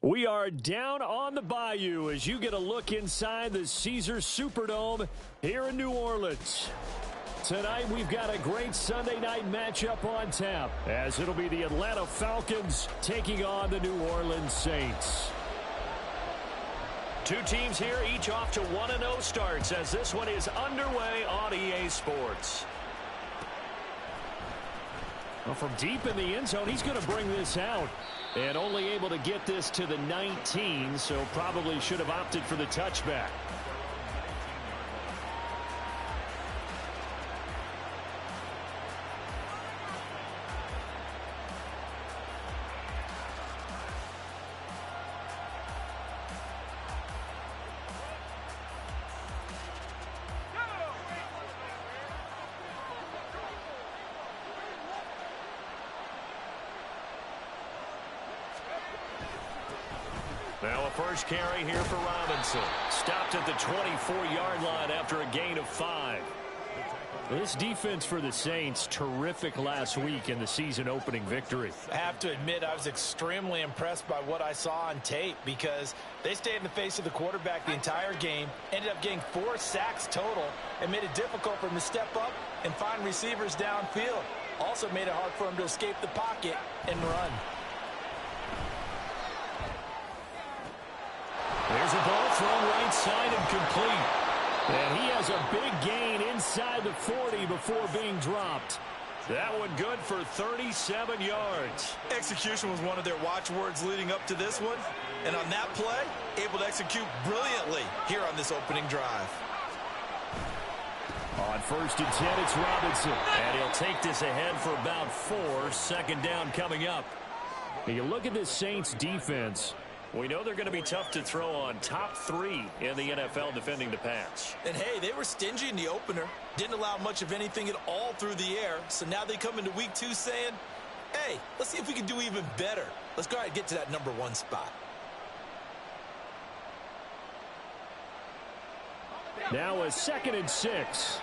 We are down on the bayou as you get a look inside the Caesars Superdome here in New Orleans. Tonight we've got a great Sunday night matchup on tap as it'll be the Atlanta Falcons taking on the New Orleans Saints. Two teams here, each off to 1-0 starts as this one is underway on EA Sports. Well, from deep in the end zone, he's going to bring this out. And only able to get this to the 19, so probably should have opted for the touchback. Now a first carry here for Robinson. Stopped at the 24-yard line after a gain of 5. This defense for the Saints, terrific last week in the season-opening victory. I have to admit, I was extremely impressed by what I saw on tape because they stayed in the face of the quarterback the entire game, ended up getting 4 sacks total, and made it difficult for him to step up and find receivers downfield. Also made it hard for him to escape the pocket and run. There's a ball thrown right side and complete. And he has a big gain inside the 40 before being dropped. That one good for 37 yards. Execution was one of their watchwords leading up to this one. And on that play, able to execute brilliantly here on this opening drive. On 1st and 10, it's Robinson. And he'll take this ahead for about 4. 2nd down coming up. Now you look at this Saints defense. We know they're going to be tough to throw on. Top 3 in the NFL defending the pass. And, hey, they were stingy in the opener. Didn't allow much of anything at all through the air. So now they come into week 2 saying, hey, let's see if we can do even better. Let's go ahead and get to that number 1 spot. Now a 2nd and 6.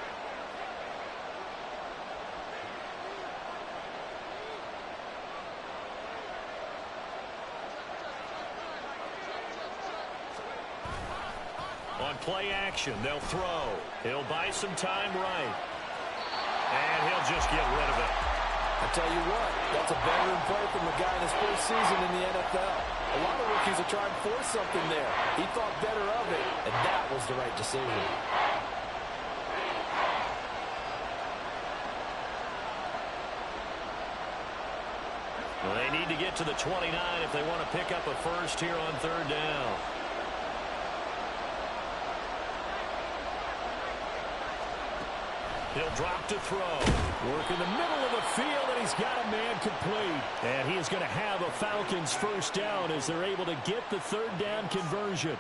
On play action, they'll throw. He'll buy some time right. And he'll just get rid of it. I tell you what, that's a veteran play from a guy in his first season in the NFL. A lot of rookies are trying to force something there. He thought better of it, and that was the right decision. Well, they need to get to the 29 if they want to pick up a first here on 3rd down. He'll drop to throw. Work in the middle of the field, and he's got a man complete. And he is going to have a Falcons 1st down as they're able to get the 3rd down conversion.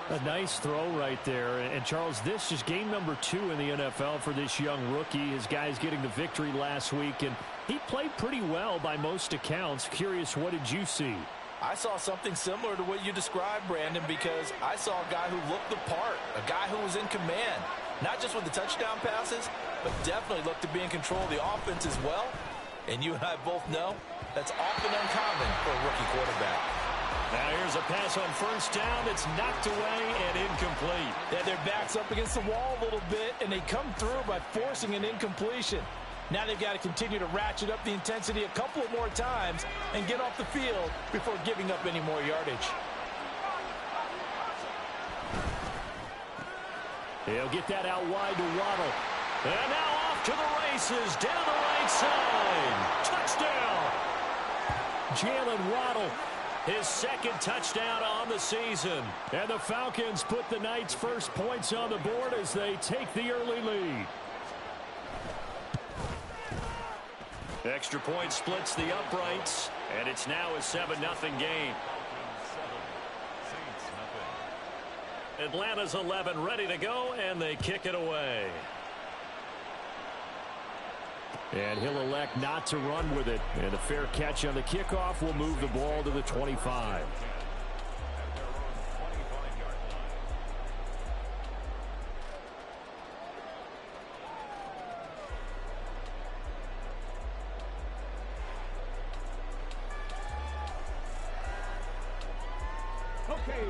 A nice throw right there. And, Charles, this is game number 2 in the NFL for this young rookie. His guys getting the victory last week, and he played pretty well by most accounts. Curious, what did you see? I saw something similar to what you described, Brandon, because I saw a guy who looked the part, a guy who was in command. Not just with the touchdown passes, but definitely looked to be in control of the offense as well. And you and I both know that's often uncommon for a rookie quarterback. Now here's a pass on 1st down. It's knocked away and incomplete. Yeah, their back's up against the wall a little bit, and they come through by forcing an incompletion. Now they've got to continue to ratchet up the intensity a couple of more times and get off the field before giving up any more yardage. He'll get that out wide to Waddle. And now off to the races, down the right side. Touchdown! Jalen Waddle, his 2nd touchdown on the season. And the Falcons put the night's first points on the board as they take the early lead. Extra point splits the uprights, and it's now a 7-0 game. Atlanta's 11 ready to go, and they kick it away. And he'll elect not to run with it. And a fair catch on the kickoff will move the ball to the 25.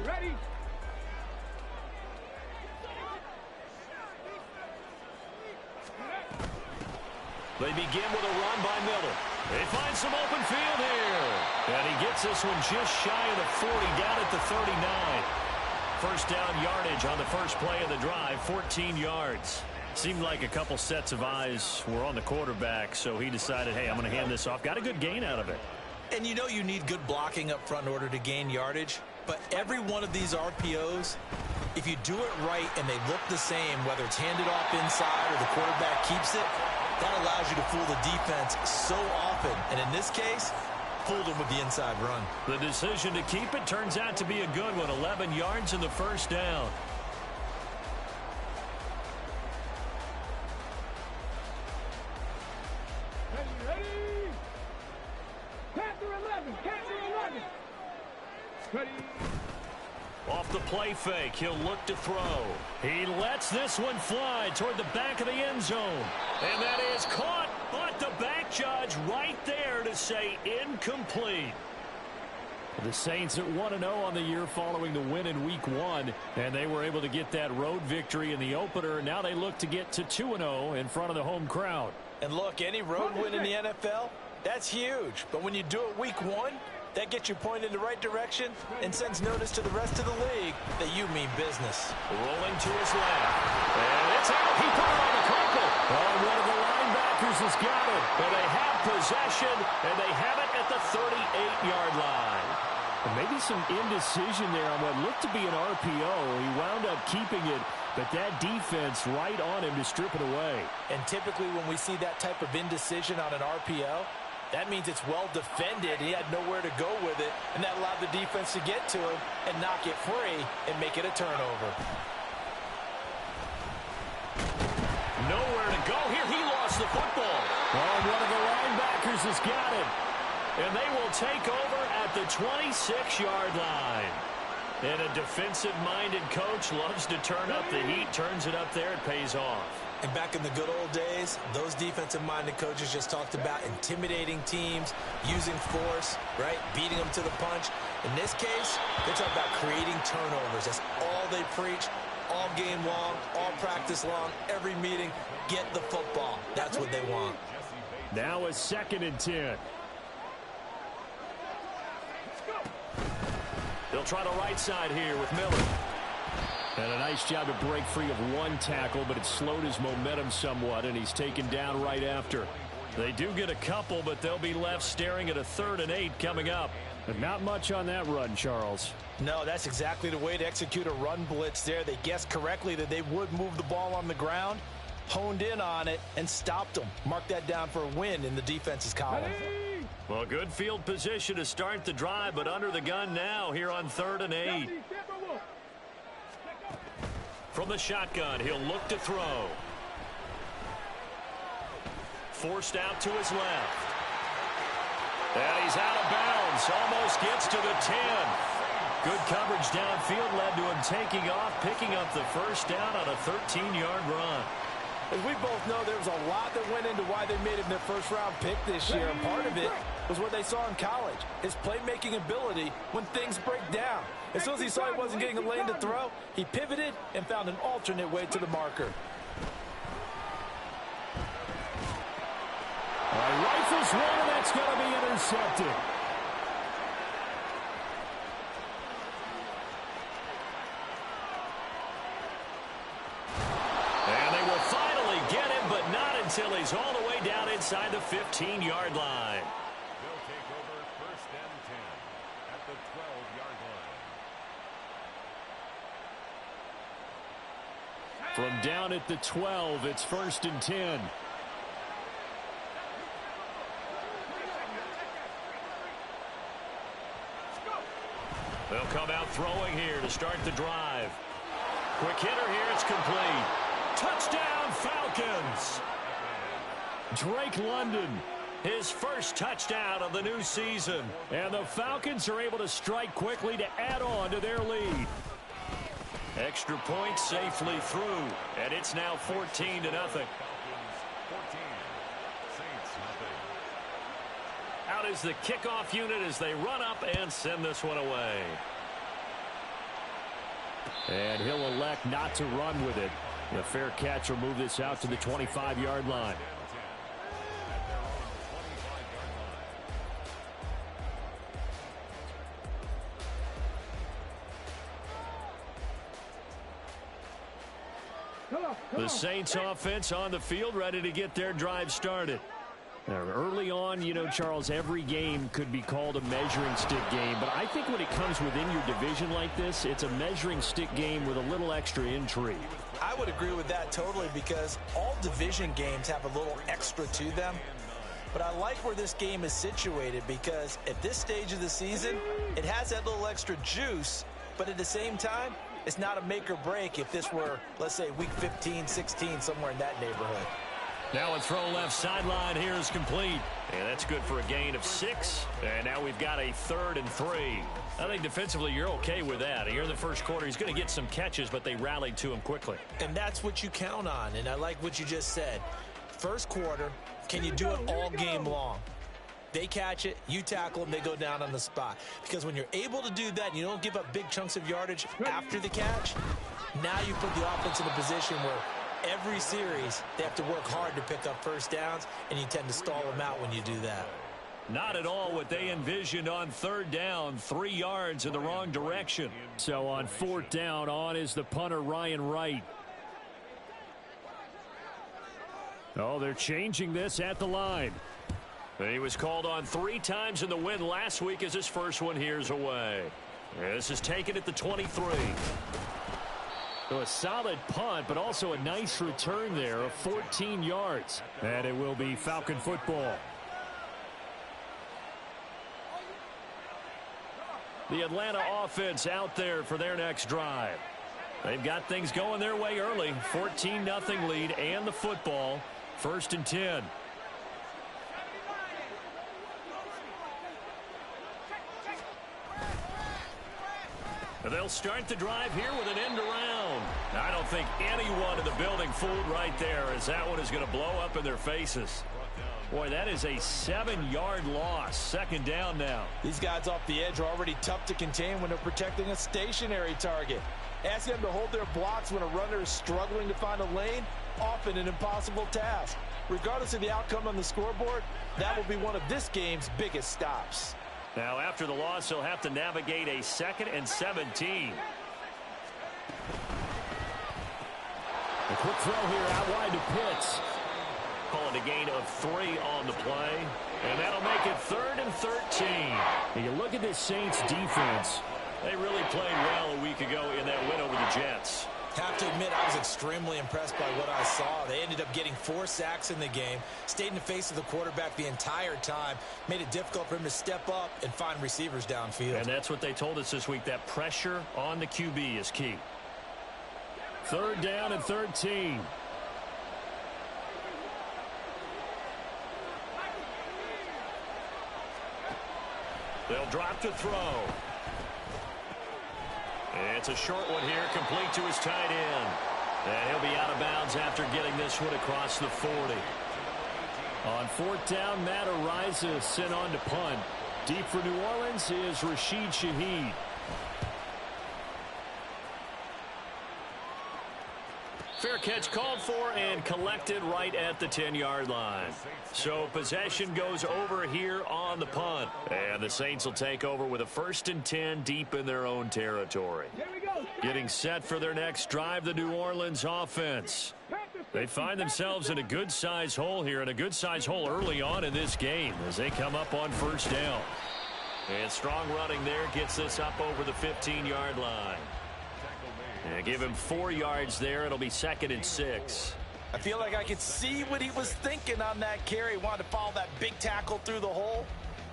ready? They begin with a run by Miller. They find some open field here. And he gets this one just shy of the 40, down at the 39. First down yardage on the first play of the drive, 14 yards. Seemed like a couple sets of eyes were on the quarterback, so he decided, hey, I'm going to hand this off. Got a good gain out of it. And you know you need good blocking up front in order to gain yardage. But every one of these RPOs, if you do it right and they look the same, whether it's handed off inside or the quarterback keeps it, that allows you to fool the defense so often. And in this case, fooled him with the inside run. The decision to keep it turns out to be a good one. 11 yards in the first down. Ready? Panther 11, Panther 11. Ready? Off the play fake, he'll look to throw. He lets this one fly toward the back of the end zone. And that is caught, but the back judge right there to say incomplete. The Saints at 1-0 on the year following the win in Week 1, and they were able to get that road victory in the opener. Now they look to get to 2-0 in front of the home crowd. And look, any road win in the NFL, that's huge. But when you do it Week 1, that gets you pointed in the right direction and sends notice to the rest of the league that you mean business. Rolling to his left. And it's out. He put it on the crumple. Oh, one of the linebackers has got it. And they have possession, and they have it at the 38-yard line. And maybe some indecision there on what looked to be an RPO. He wound up keeping it, but that defense right on him to strip it away. And typically when we see that type of indecision on an RPO, that means it's well defended. He had nowhere to go with it, and that allowed the defense to get to him and knock it free and make it a turnover. Nowhere to go here. He lost the football. Oh, one of the linebackers has got it. And they will take over at the 26-yard line. And a defensive-minded coach loves to turn up the heat, turns it up there, it pays off. And back in the good old days, those defensive-minded coaches just talked about intimidating teams, using force, right, beating them to the punch. In this case, they're talking about creating turnovers. That's all they preach, all game long, all practice long, every meeting. Get the football. That's what they want. Now a 2nd and 10. They'll try the right side here with Miller. And a nice job to break free of one tackle, but it slowed his momentum somewhat, and he's taken down right after. They do get a couple, but they'll be left staring at a 3rd and 8 coming up. And not much on that run, Charles. No, that's exactly the way to execute a run blitz there. They guessed correctly that they would move the ball on the ground, honed in on it, and stopped them. Mark that down for a win in the defense's column. Well, good field position to start the drive, but under the gun now here on 3rd and 8. From the shotgun, he'll look to throw. Forced out to his left. And he's out of bounds. Almost gets to the 10. Good coverage downfield led to him taking off, picking up the first down on a 13-yard run. As we both know, there was a lot that went into why they made him their first-round pick this year. And part of it was what they saw in college, his playmaking ability when things break down. As soon as he saw he wasn't getting a lane to throw, he pivoted and found an alternate way to the marker. Rifles one, and that's going to be intercepted. And they will finally get him, but not until he's all the way down inside the 15-yard line. They'll take over 1st and 10 at the 12-yard line. From down at the 12, it's 1st and 10. They'll come out throwing here to start the drive. Quick hitter here, it's complete. Touchdown, Falcons! Drake London, his first touchdown of the new season. And the Falcons are able to strike quickly to add on to their lead. Extra point safely through, and it's now 14-0. Falcons 14, Saints nothing. Out is the kickoff unit as they run up and send this one away. And he'll elect not to run with it. The fair catch will move this out to the 25-yard line. The Saints offense on the field, ready to get their drive started. Now, early on, you know, Charles, every game could be called a measuring stick game. But I think when it comes within your division like this, it's a measuring stick game with a little extra intrigue. I would agree with that totally because all division games have a little extra to them. But I like where this game is situated because at this stage of the season, it has that little extra juice. But at the same time, it's not a make or break if this were, let's say, week 15, 16, somewhere in that neighborhood. Now a throw left sideline here is complete. And that's good for a gain of 6. And now we've got a 3rd and 3. I think defensively you're okay with that. Here in the first quarter, he's going to get some catches, but they rallied to him quickly. And that's what you count on. And I like what you just said. First quarter, can you do it all game long? They catch it, you tackle them, they go down on the spot. Because when you're able to do that, and you don't give up big chunks of yardage after the catch, now you put the offense in a position where every series they have to work hard to pick up first downs, and you tend to stall them out when you do that. Not at all what they envisioned on 3rd down, 3 yards in the wrong direction. So on 4th down, on is the punter, Ryan Wright. Oh, they're changing this at the line. He was called on 3 times in the win last week as his first one here's away. This is taken at the 23. So a solid punt, but also a nice return there of 14 yards. And it will be Falcon football. The Atlanta offense out there for their next drive. They've got things going their way early. 14-0 lead and the football. 1st and 10. They'll start the drive here with an end around. I don't think anyone in the building fooled right there, as that one is going to blow up in their faces. Boy, that is a 7-yard loss. 2nd down now. These guys off the edge are already tough to contain when they're protecting a stationary target. Ask them to hold their blocks when a runner is struggling to find a lane, often an impossible task. Regardless of the outcome on the scoreboard, that will be one of this game's biggest stops. Now, after the loss, he'll have to navigate a 2nd and 17. A quick throw here out wide to Pitts. Calling a gain of 3 on the play. And that'll make it 3rd and 13. And you look at this Saints defense. They really played well a week ago in that win over the Jets. Have to admit, I was extremely impressed by what I saw. They ended up getting 4 sacks in the game, stayed in the face of the quarterback the entire time, made it difficult for him to step up and find receivers downfield. And that's what they told us this week, that pressure on the QB is key. 3rd down and 13. They'll drop to throw. It's a short one here, complete to his tight end. And he'll be out of bounds after getting this one across the 40. On 4th down, Matt Araiza sent on to punt. Deep for New Orleans is Rashid Shaheed. Fair catch called for and collected right at the 10-yard line. So possession goes over here on the punt. And the Saints will take over with a 1st and 10 deep in their own territory. Getting set for their next drive, the New Orleans offense. They find themselves in a good-size hole here, and a good-size hole early on in this game as they come up on 1st down. And strong running there gets this up over the 15-yard line. And give him 4 yards there. It'll be 2nd and 6. I feel like I could see what he was thinking on that carry. Wanted to follow that big tackle through the hole.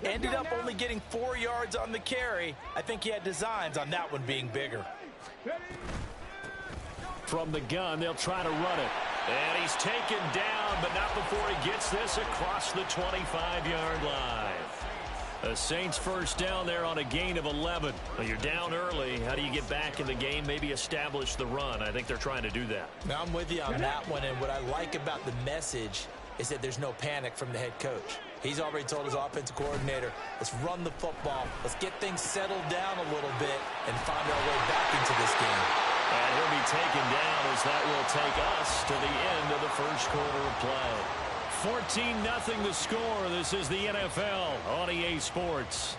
Ended up only getting 4 yards on the carry. I think he had designs on that one being bigger. From the gun, they'll try to run it. And he's taken down, but not before he gets this across the 25-yard line. The Saints 1st down there on a gain of 11. Well, you're down early. How do you get back in the game? Maybe establish the run. I think they're trying to do that. Now, I'm with you on that one, and what I like about the message is that there's no panic from the head coach. He's already told his offensive coordinator, let's run the football. Let's get things settled down a little bit and find our way back into this game. And he'll be taken down as that will take us to the end of the first quarter of play. 14-0 the score. This is the NFL on EA Sports.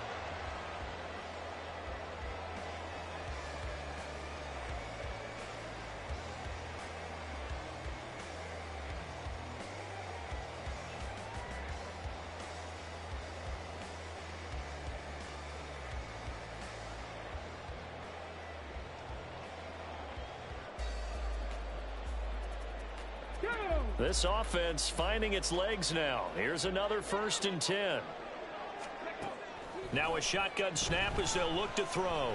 This offense finding its legs now. Here's another 1st and 10. Now a shotgun snap as they'll look to throw.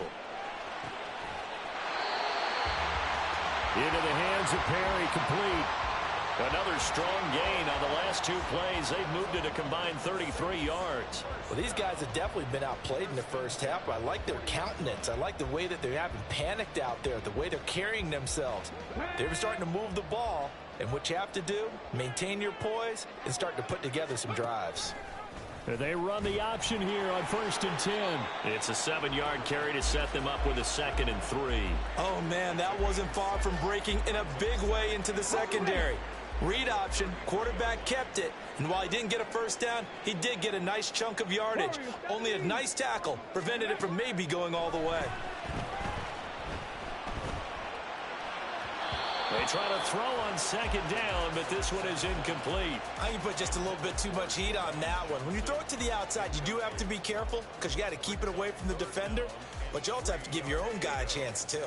Into the hands of Perry, complete. Another strong gain on the last 2 plays. They've moved it a combined 33 yards. Well, these guys have definitely been outplayed in the first half. I like their countenance. I like the way that they haven't panicked out there, the way they're carrying themselves. They're starting to move the ball. And what you have to do, maintain your poise and start to put together some drives. They run the option here on 1st and 10. It's a 7-yard carry to set them up with a 2nd and 3. Oh, man, that wasn't far from breaking in a big way into the secondary. Read option, quarterback kept it. And while he didn't get a first down, he did get a nice chunk of yardage. Only a nice tackle prevented it from maybe going all the way. They try to throw on 2nd down, but this one is incomplete. I can put just a little bit too much heat on that one. When you throw it to the outside, you do have to be careful because you got to keep it away from the defender, but you also have to give your own guy a chance too.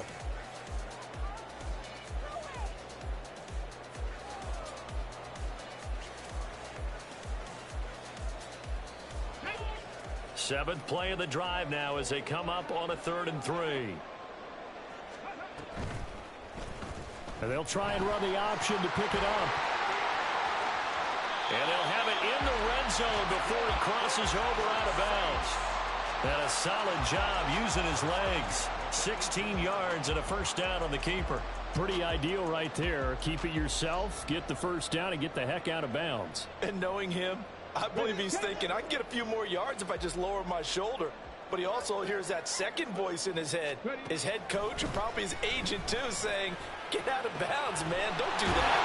Seventh play of the drive now as they come up on a 3rd and 3. And they'll try and run the option to pick it up. And they'll have it in the red zone before he crosses over out of bounds. And a solid job using his legs. 16 yards and a 1st down on the keeper. Pretty ideal right there. Keep it yourself, get the 1st down, and get the heck out of bounds. And knowing him, I believe he's thinking, I can get a few more yards if I just lower my shoulder. But he also hears that second voice in his head. His head coach and probably his agent, too, saying, get out of bounds, man. Don't do that.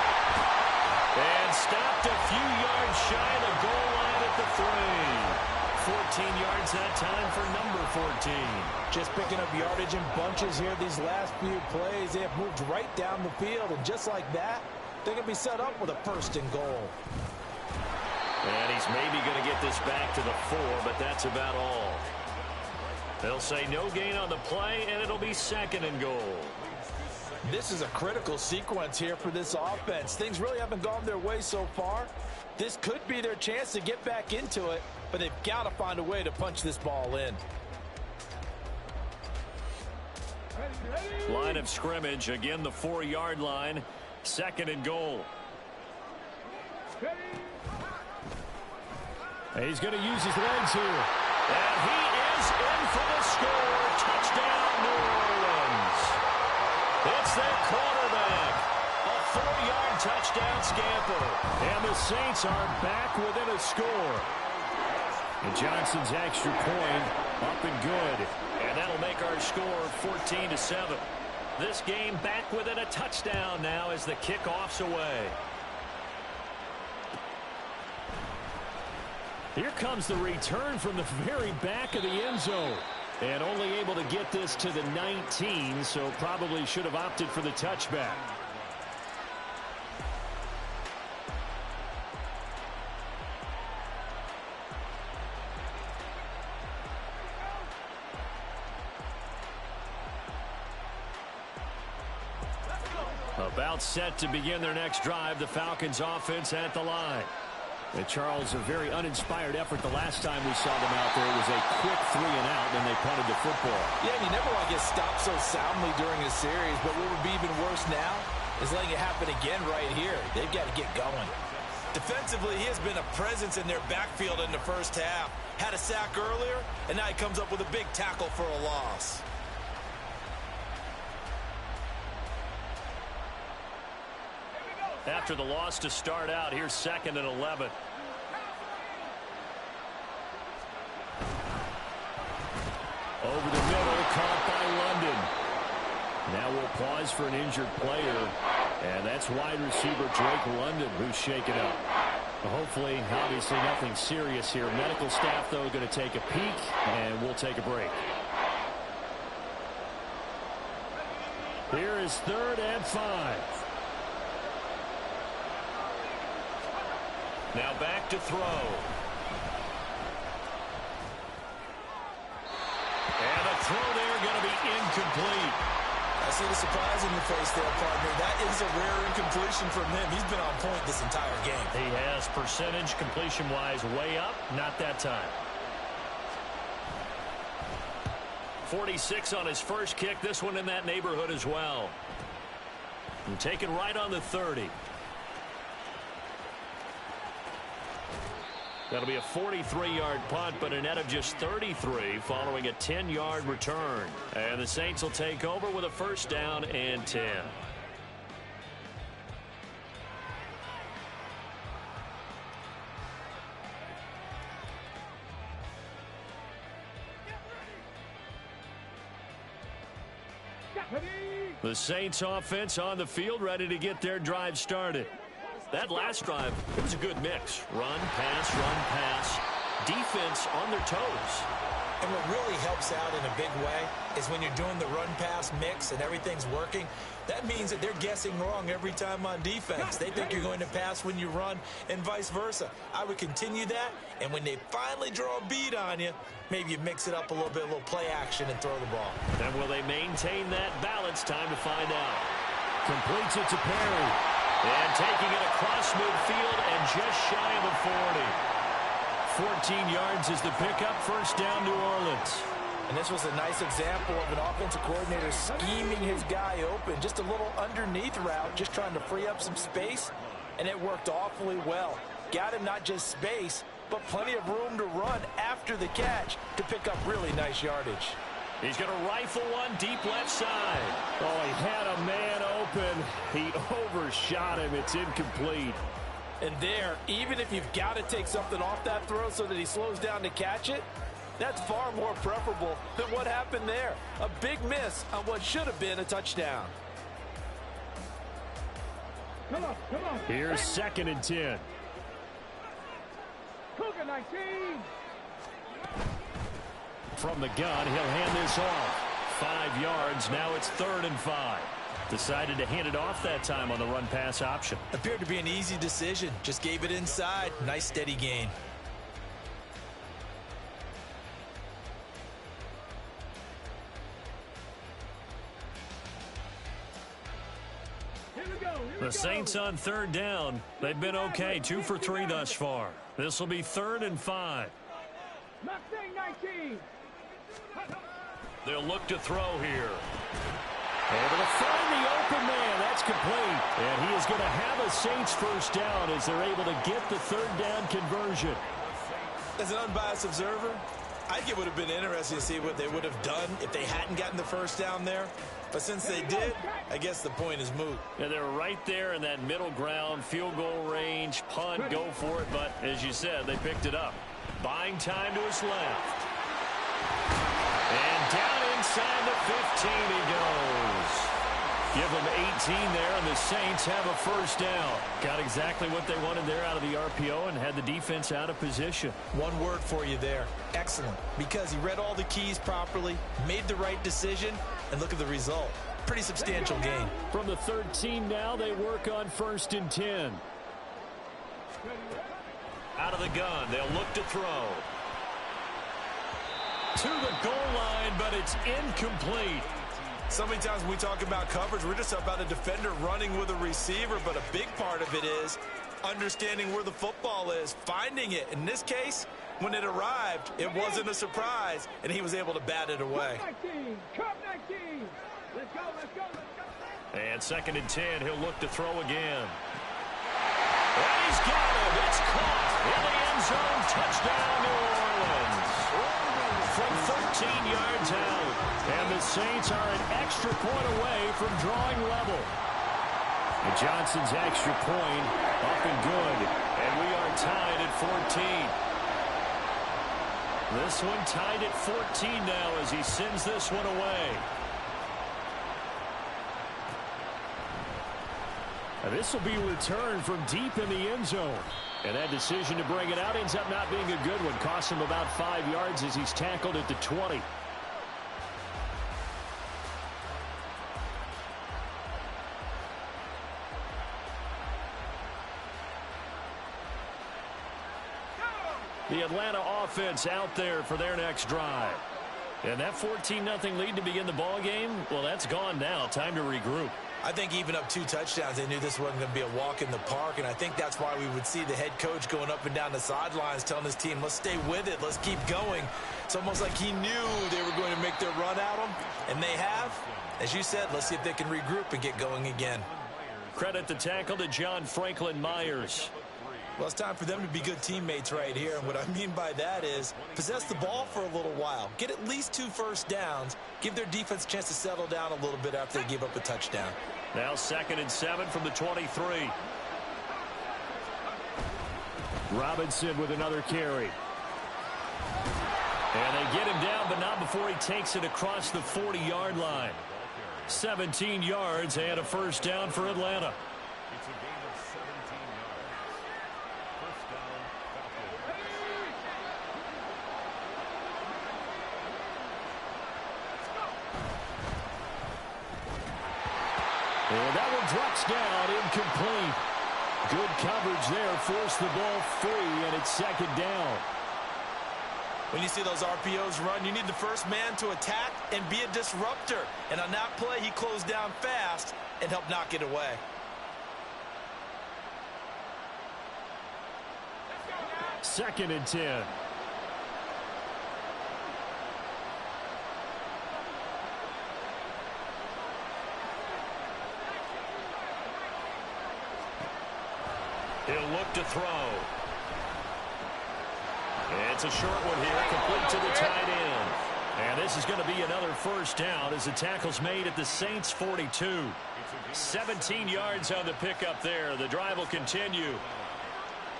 And stopped a few yards shy of the goal line at the 3. 14 yards that time for number 14. Just picking up yardage in bunches here these last few plays. They have moved right down the field, and just like that, they're going to be set up with a 1st and goal. And he's maybe going to get this back to the 4, but that's about all. They'll say no gain on the play, and it'll be 2nd and goal. This is a critical sequence here for this offense. Things really haven't gone their way so far. This could be their chance to get back into it, but they've got to find a way to punch this ball in. Line of scrimmage, again the 4-yard line. 2nd and goal. He's going to use his legs here. And he is in for the score. Touchdown, New Orleans. It's their quarterback. A 4-yard touchdown scamper. And the Saints are back within a score. And Johnson's extra point up and good. And that'll make our score 14-7. This game back within a touchdown now as the kickoff's away. Here comes the return from the very back of the end zone. And only able to get this to the 19, so probably should have opted for the touchback. About set to begin their next drive, the Falcons offense at the line. And Charles, a very uninspired effort the last time we saw them out there. It was a quick 3 and out, and they punted the football. Yeah, you never want to get stopped so soundly during a series, but what would be even worse now is letting it happen again right here. They've got to get going. Defensively, he has been a presence in their backfield in the first half. Had a sack earlier, and now he comes up with a big tackle for a loss. After the loss to start out, here's 2nd and 11. Over the middle, caught by London. Now we'll pause for an injured player, and that's wide receiver Drake London, who's shaken up. Hopefully, obviously nothing serious here. Medical staff, though, going to take a peek, and we'll take a break. Here is 3rd and 5. Now back to throw. And the throw there going to be incomplete. I see the surprise in your face there, partner. That is a rare incompletion from him. He's been on point this entire game. He has percentage completion-wise way up. Not that time. 46 on his first kick. This one in that neighborhood as well. And taken right on the 30. That'll be a 43-yard punt, but a net of just 33 following a 10-yard return. And the Saints will take over with a 1st down and 10. The Saints offense on the field, ready to get their drive started. That last drive, it was a good mix. Run, pass, defense on their toes. And what really helps out in a big way is when you're doing the run-pass mix and everything's working, that means that they're guessing wrong every time on defense. They think you're going to pass when you run and vice versa. I would continue that, and when they finally draw a beat on you, maybe you mix it up a little bit, a little play action and throw the ball. And will they maintain that balance? Time to find out. Completes it to Perry. And taking it across midfield and just shy of a 40. 14 yards is the pickup. 1st down, New Orleans. And this was a nice example of an offensive coordinator scheming his guy open. Just a little underneath route, just trying to free up some space. And it worked awfully well. Got him not just space, but plenty of room to run after the catch to pick up really nice yardage. He's going to rifle one deep left side. Oh, he had a man open. He overshot him. It's incomplete. And there, even if you've got to take something off that throw so that he slows down to catch it, that's far more preferable than what happened there. A big miss on what should have been a touchdown. Come on. Here's 2nd and 10. Cougar 19. From the gun, he'll hand this off. 5 yards. Now it's 3rd and 5. Decided to hand it off that time on the run-pass option. Appeared to be an easy decision. Just gave it inside. Nice steady gain. The Saints on 3rd down. They've been okay. 2 for 3 thus far. This will be 3rd and 5. Mustang 19. They'll look to throw here. Able to find the open man. That's complete. And he is going to have a Saints 1st down as they're able to get the 3rd down conversion. As an unbiased observer, I think it would have been interesting to see what they would have done if they hadn't gotten the 1st down there. But since they did, I guess the point is moot. Yeah, they're right there in that middle ground, field goal range, punt, go for it. But as you said, they picked it up. Buying time to his left. And down inside the 15 he goes. Give them 18 there, and the Saints have a 1st down. Got exactly what they wanted there out of the RPO and had the defense out of position. One word for you there. Excellent. Because he read all the keys properly, made the right decision, and look at the result. Pretty substantial gain. From the 13 now, they work on 1st and 10. Out of the gun, they'll look to throw. To the goal line, but it's incomplete. So many times when we talk about coverage, we're just about a defender running with a receiver, but a big part of it is understanding where the football is, finding it. In this case, when it arrived, it wasn't a surprise, and he was able to bat it away. Cup 19. Let's go. And 2nd and 10, he'll look to throw again. And he's got him. It's caught in the end zone. Touchdown, New Orleans. From 13 yards out. And the Saints are an extra point away from drawing level. And Johnson's extra point up and good. And we are tied at 14. This one tied at 14 now as he sends this one away. This will be returned from deep in the end zone. And that decision to bring it out ends up not being a good one. Costs him about 5 yards as he's tackled at the 20. The Atlanta offense out there for their next drive. And that 14-0 lead to begin the ball game, well, that's gone now. Time to regroup. I think even up 2 touchdowns, they knew this wasn't going to be a walk in the park, and I think that's why we would see the head coach going up and down the sidelines telling his team, let's stay with it, let's keep going. It's almost like he knew they were going to make their run at him, and they have. As you said, let's see if they can regroup and get going again. Credit the tackle to John Franklin Myers. Well, it's time for them to be good teammates right here. And what I mean by that is possess the ball for a little while. Get at least 2 first downs. Give their defense a chance to settle down a little bit after they give up a touchdown. Now 2nd and 7 from the 23. Robinson with another carry. And they get him down, but not before he takes it across the 40-yard line. 17 yards and a first down for Atlanta. It's a gain of 17 yards. First down, Falcons. And that one drops down, incomplete. Good coverage there, forced the ball free, and it's 2nd down. When you see those RPOs run, you need the first man to attack and be a disruptor. And on that play, he closed down fast and helped knock it away. Second and 10. He'll look to throw. It's a short one here, complete to the tight end. And this is going to be another first down as the tackle's made at the Saints' 42. 17 yards on the pickup there. The drive will continue.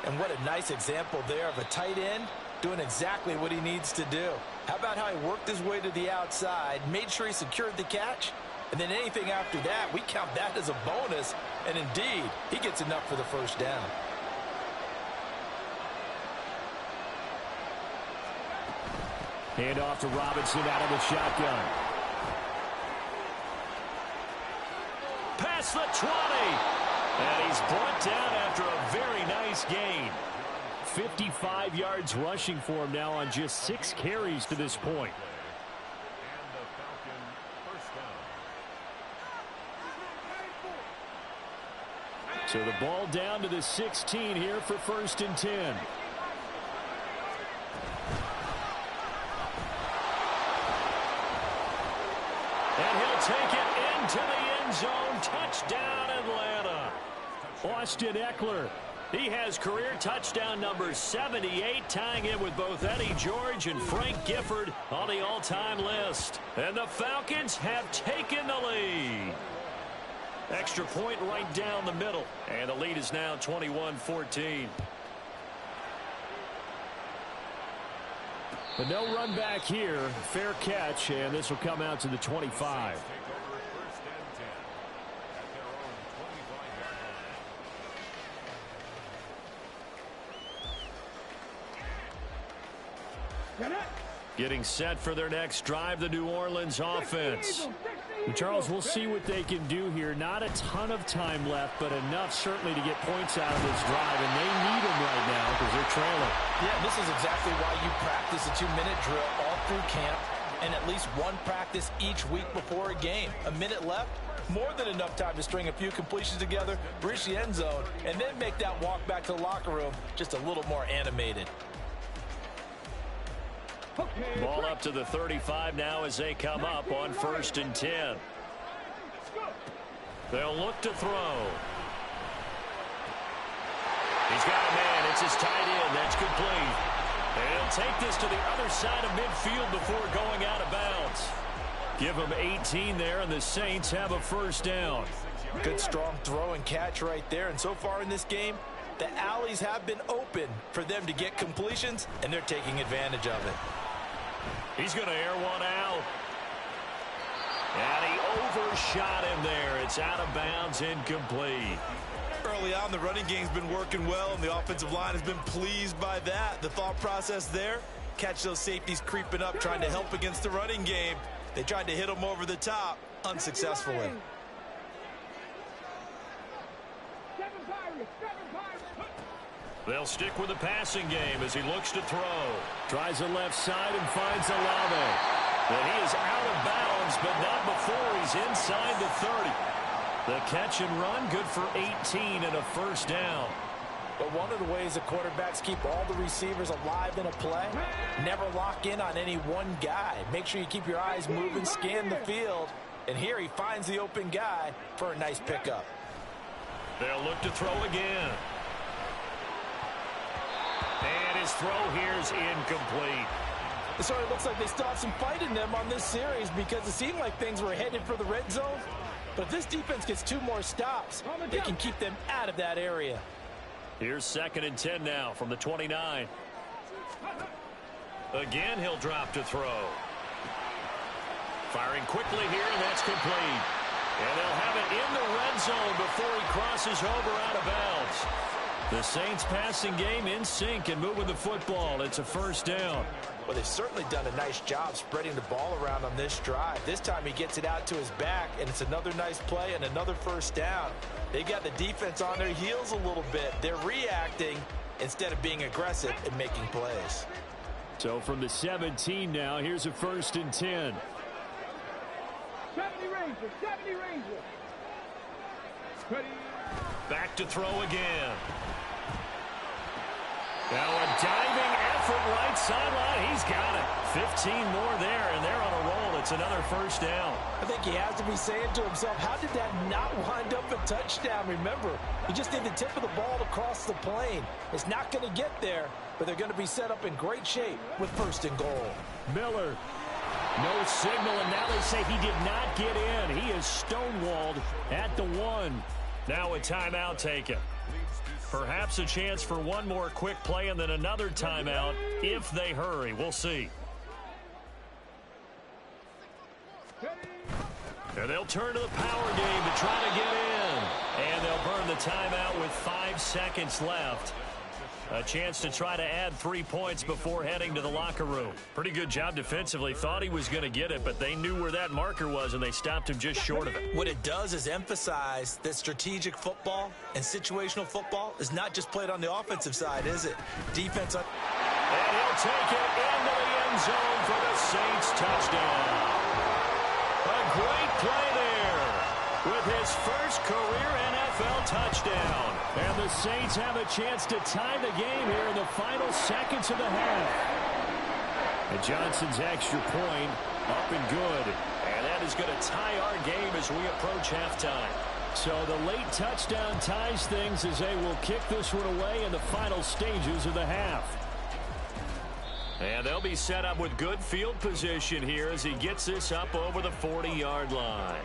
And what a nice example there of a tight end doing exactly what he needs to do. How about how he worked his way to the outside, made sure he secured the catch, and then anything after that, we count that as a bonus. And indeed, he gets enough for the first down. Hand off to Robinson out of the shotgun. Past the 20. And he's brought down after a very nice gain. 55 yards rushing for him now on just 6 carries to this point. And the Falcon first down. So the ball down to the 16 here for 1st and 10. And he'll take it into the end zone. Touchdown, Atlanta. Austin Eckler. He has career touchdown number 78, tying in with both Eddie George and Frank Gifford on the all-time list. And the Falcons have taken the lead. Extra point right down the middle. And the lead is now 21-14. But no run back here. Fair catch, and this will come out to the 25. Take over 1st and 10 at their own 25-yard line. Getting set for their next drive, the New Orleans offense. Charles, we'll see what they can do here. Not a ton of time left, but enough certainly to get points out of this drive, and they need them right now because they're trailing. Yeah, this is exactly why you practice a 2-minute drill all through camp and at least one practice each week before a game. A minute left, more than enough time to string a few completions together, reach the end zone, and then make that walk back to the locker room just a little more animated. Ball up to the 35 now as they come up on 1st and 10. They'll look to throw. He's got a man. It's his tight end. That's complete. And he'll take this to the other side of midfield before going out of bounds. Give him 18 there, and the Saints have a first down. Good strong throw and catch right there. And so far in this game, the alleys have been open for them to get completions, and they're taking advantage of it. He's going to air one out. And he overshot him there. It's out of bounds, incomplete. Early on, the running game's been working well, and the offensive line has been pleased by that. The thought process there, catch those safeties creeping up, trying to help against the running game. They tried to hit him over the top, unsuccessfully. They'll stick with the passing game as he looks to throw. Tries the left side and finds Olave. But he is out of bounds, but not before he's inside the 30. The catch and run, good for 18 and a first down. But one of the ways the quarterbacks keep all the receivers alive in a play, never lock in on any one guy. Make sure you keep your eyes moving, scan the field. And here he finds the open guy for a nice pickup. They'll look to throw again. And his throw here is incomplete. It sort of looks like they still have some fight in them on this series because it seemed like things were headed for the red zone. But if this defense gets 2 more stops, they can keep them out of that area. Here's 2nd and 10 now from the 29. Again, he'll drop to throw. Firing quickly here, and that's complete. And they'll have it in the red zone before he crosses over out of bounds. The Saints passing game in sync and moving the football. It's a first down. Well, they've certainly done a nice job spreading the ball around on this drive. This time he gets it out to his back, and it's another nice play and another first down. They got the defense on their heels a little bit. They're reacting instead of being aggressive and making plays. So from the 17 now, here's a 1st and 10. 70 Rangers, 70 Rangers. Ready. Back to throw again. Now a diving effort right sideline. He's got it. 15 more there, and they're on a roll. It's another first down. I think he has to be saying to himself, how did that not wind up a touchdown? Remember, you just need the tip of the ball to cross the plane. It's not going to get there, but they're going to be set up in great shape with 1st and goal. Miller. No signal, and now they say he did not get in. He is stonewalled at the 1. Now a timeout taken. Perhaps a chance for one more quick play and then another timeout if they hurry. We'll see. And they'll turn to the power game to try to get in. And they'll burn the timeout with 5 seconds left. A chance to try to add 3 points before heading to the locker room. Pretty good job defensively. Thought he was going to get it, but they knew where that marker was, and they stopped him just short of it. What it does is emphasize that strategic football and situational football is not just played on the offensive side, is it? Defense. And he'll take it into the end zone for the Saints touchdown. A great play there with his first career NFL touchdown. And the Saints have a chance to tie the game here in the final seconds of the half. And Johnson's extra point up and good. And that is going to tie our game as we approach halftime. So the late touchdown ties things as they will kick this one away in the final stages of the half. And they'll be set up with good field position here as he gets this up over the 40-yard line.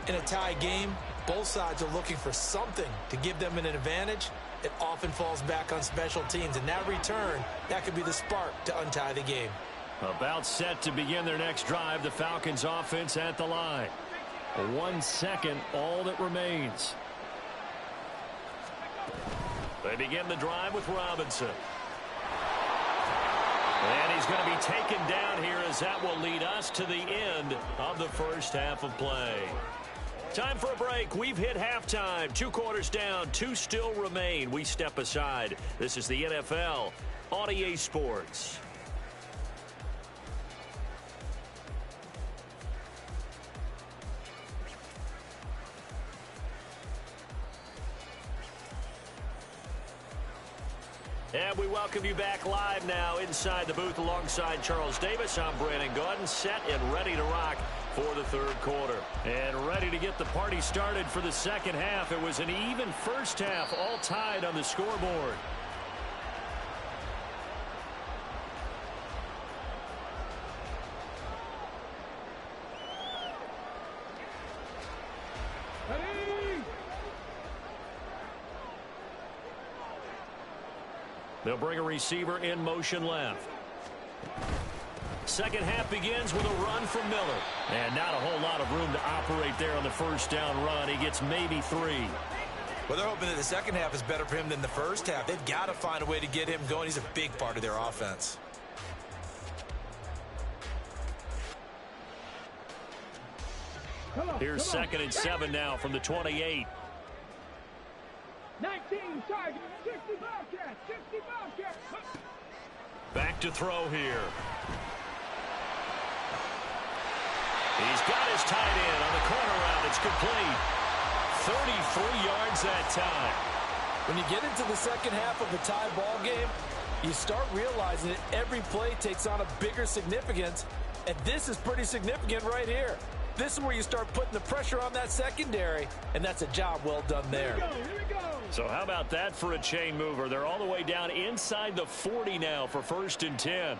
In a tie game, both sides are looking for something to give them an advantage. It often falls back on special teams, and that return, that could be the spark to untie the game. About set to begin their next drive, the Falcons offense at the line. 1 second, all that remains. They begin the drive with Robinson. And he's going to be taken down here as that will lead us to the end of the first half of play. Time for a break. We've hit halftime. 2 quarters down. 2 still remain. We step aside. This is the NFL on EA Sports. And we welcome you back live now inside the booth alongside Charles Davis. I'm Brandon Gaudin, set and ready to rock for the third quarter. And ready to get the party started for the second half. It was an even first half, all tied on the scoreboard. They'll bring a receiver in motion left. Second half begins with a run from Miller. And not a whole lot of room to operate there on the first down run. He gets maybe 3. Well, they're hoping that the second half is better for him than the first half. They've got to find a way to get him going. He's a big part of their offense. Here's 2nd and 7 now from the 28. 19 target, 60 Bobcats, 60 Bobcats. Back to throw here. He's got his tight end on the corner route. It's complete. 33 yards that time. When you get into the second half of a tie ball game, you start realizing that every play takes on a bigger significance, and this is pretty significant right here. This is where you start putting the pressure on that secondary, and that's a job well done there. Here we go. So how about that for a chain mover? They're all the way down inside the 40 now for 1st and 10.